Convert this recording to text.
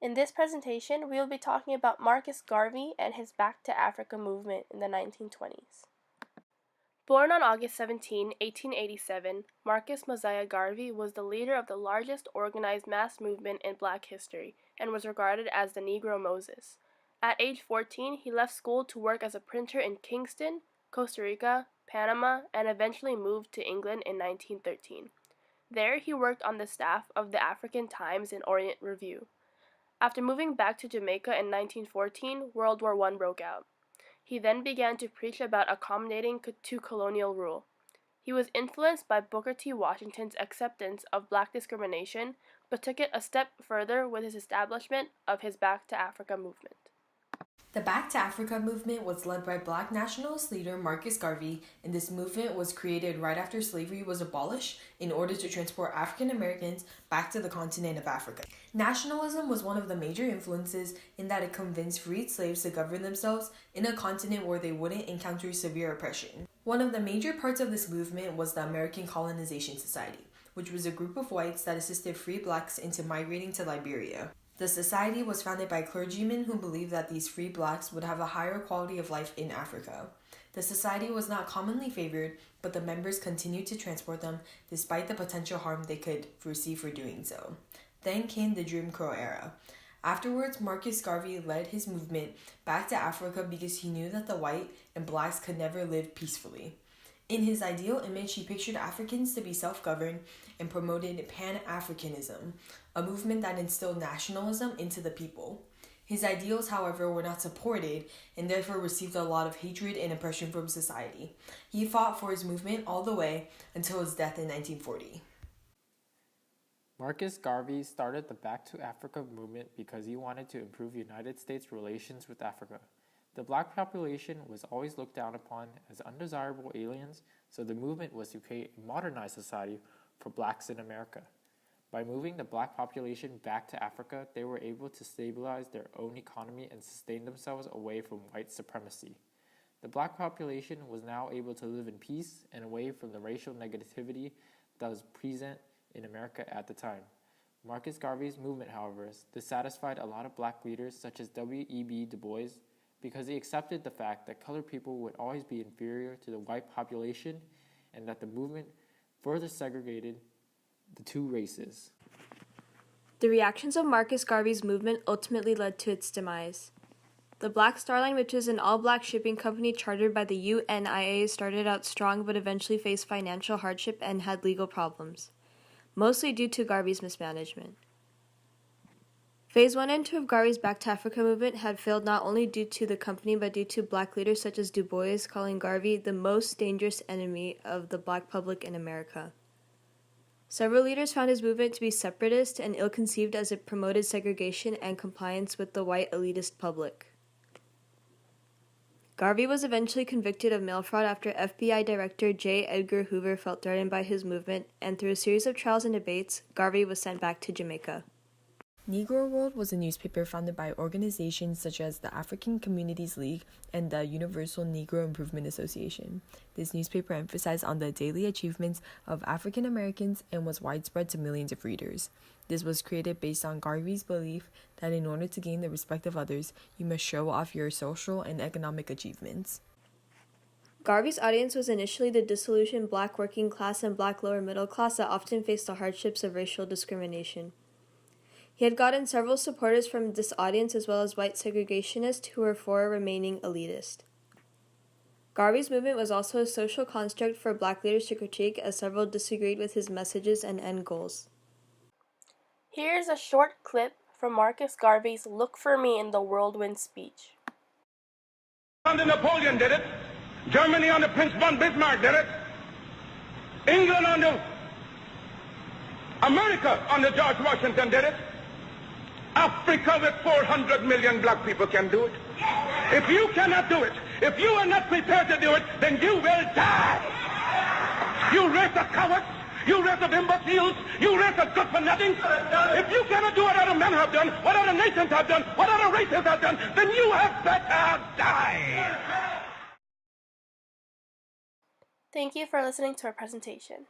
In this presentation, we will be talking about Marcus Garvey and his Back to Africa movement in the 1920s. Born on August 17, 1887, Marcus Mosiah Garvey was the leader of the largest organized mass movement in Black history and was regarded as the Negro Moses. At age 14, he left school to work as a printer in Kingston, Costa Rica, Panama, and eventually moved to England in 1913. There, he worked on the staff of the African Times and Orient Review. After moving back to Jamaica in 1914, World War I broke out. He then began to preach about accommodating to colonial rule. He was influenced by Booker T. Washington's acceptance of black discrimination, but took it a step further with his establishment of his Back to Africa movement. The Back to Africa movement was led by Black nationalist leader Marcus Garvey, and this movement was created right after slavery was abolished in order to transport African Americans back to the continent of Africa. Nationalism was one of the major influences in that it convinced freed slaves to govern themselves in a continent where they wouldn't encounter severe oppression. One of the major parts of this movement was the American Colonization Society, which was a group of whites that assisted free blacks into migrating to Liberia. The society was founded by clergymen who believed that these free blacks would have a higher quality of life in Africa. The society was not commonly favored, but the members continued to transport them despite the potential harm they could foresee for doing so. Then came the Jim Crow era. Afterwards, Marcus Garvey led his movement back to Africa because he knew that the white and blacks could never live peacefully. In his ideal image, he pictured Africans to be self-governed and promoted Pan-Africanism, a movement that instilled nationalism into the people. His ideals, however, were not supported and therefore received a lot of hatred and oppression from society. He fought for his movement all the way until his death in 1940. Marcus Garvey started the Back to Africa movement because he wanted to improve United States relations with Africa. The black population was always looked down upon as undesirable aliens, so the movement was to create a modernized society for blacks in America. By moving the black population back to Africa, they were able to stabilize their own economy and sustain themselves away from white supremacy. The black population was now able to live in peace and away from the racial negativity that was present in America at the time. Marcus Garvey's movement, however, dissatisfied a lot of black leaders such as W.E.B. Du Bois, because he accepted the fact that colored people would always be inferior to the white population and that the movement further segregated the two races. The reactions of Marcus Garvey's movement ultimately led to its demise. The Black Star Line, which is an all-black shipping company chartered by the UNIA, started out strong but eventually faced financial hardship and had legal problems, mostly due to Garvey's mismanagement. Phase 1 and 2 of Garvey's Back to Africa movement had failed not only due to the company but due to black leaders such as Du Bois calling Garvey the most dangerous enemy of the black public in America. Several leaders found his movement to be separatist and ill-conceived as it promoted segregation and compliance with the white elitist public. Garvey was eventually convicted of mail fraud after FBI Director J. Edgar Hoover felt threatened by his movement, and through a series of trials and debates, Garvey was sent back to Jamaica. Negro World was a newspaper founded by organizations such as the African Communities League and the Universal Negro Improvement Association. This newspaper emphasized on the daily achievements of African Americans and was widespread to millions of readers. This was created based on Garvey's belief that in order to gain the respect of others, you must show off your social and economic achievements. Garvey's audience was initially the disillusioned black working class and black lower middle class that often faced the hardships of racial discrimination. He had gotten several supporters from this audience as well as white segregationists who were for remaining elitist. Garvey's movement was also a social construct for black leaders to critique, as several disagreed with his messages and end goals. Here's a short clip from Marcus Garvey's Look for Me in the Whirlwind speech. Under Napoleon did it. Germany under Prince von Bismarck did it. England under America under George Washington did it. Africa with 400 million black people can do it. If you cannot do it, if you are not prepared to do it, then you will die. You race of cowards, you race of imbeciles, you race of good for nothing. If you cannot do what other men have done, what other nations have done, what other races have done, then you have better die. Thank you for listening to our presentation.